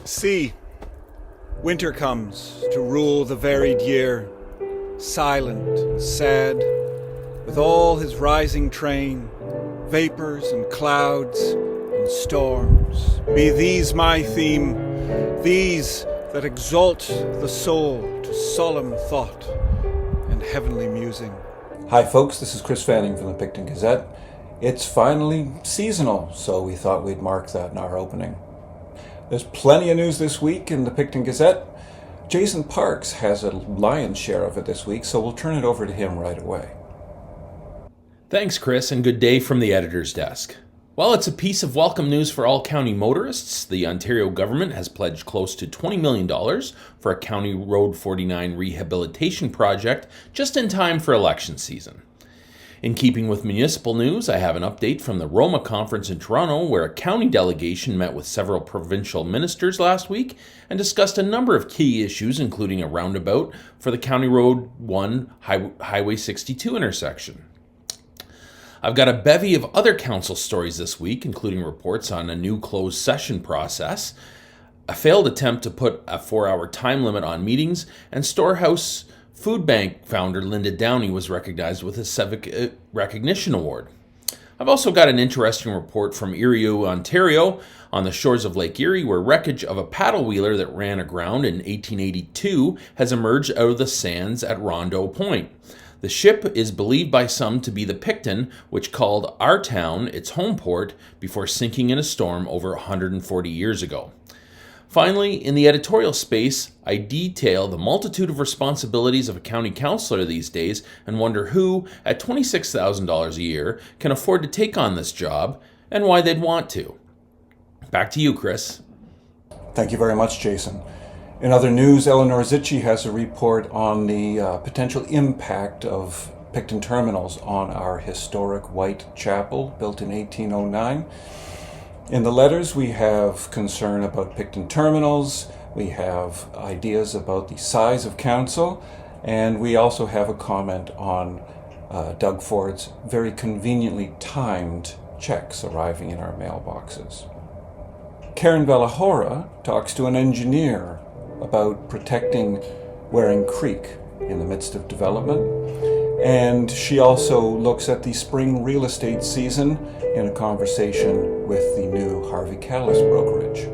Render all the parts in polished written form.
See, winter comes to rule the varied year, silent and sad, with all his rising train, vapors and clouds and storms. Be these my theme, these that exalt the soul to solemn thought and heavenly musing. Hi folks, this is Chris Fanning from the Picton Gazette. It's finally seasonal, so we thought we'd mark that in our opening. There's plenty of news this week in the Picton Gazette. Jason Parks has a lion's share of it this week, so we'll turn it over to him right away. Thanks, Chris, and good day from the editor's desk. Well, it's a piece of welcome news for all county motorists. The Ontario government has pledged close to $20 million for a County Road 49 rehabilitation project just in time for election season. In keeping with municipal news, I have an update from the Roma Conference in Toronto, where a county delegation met with several provincial ministers last week and discussed a number of key issues, including a roundabout for the County Road 1 Highway 62 intersection. I've got a bevy of other council stories this week, including reports on a new closed session process, a failed attempt to put a 4-hour time limit on meetings, and Storehouse Food Bank founder Linda Downey was recognized with a Civic Recognition Award. I've also got an interesting report from Erie, Ontario, on the shores of Lake Erie, where wreckage of a paddle wheeler that ran aground in 1882 has emerged out of the sands at Rondeau Point. The ship is believed by some to be the Picton, which called our town its home port before sinking in a storm over 140 years ago. Finally, in the editorial space, I detail the multitude of responsibilities of a county councillor these days and wonder who, at $26,000 a year, can afford to take on this job and why they'd want to. Back to you, Chris. Thank you very much, Jason. In other news, Eleanor Zitschi has a report on the potential impact of Picton terminals on our historic white chapel built in 1809. In the letters, we have concern about Picton terminals, we have ideas about the size of council, and we also have a comment on Doug Ford's very conveniently timed checks arriving in our mailboxes. Karen Valahora talks to an engineer about protecting Waring Creek in the midst of development. And she also looks at the spring real estate season in a conversation with the new Harvey Callis brokerage.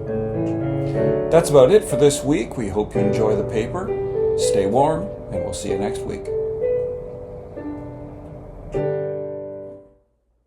That's about it for this week. We hope you enjoy the paper. Stay warm, and we'll see you next week.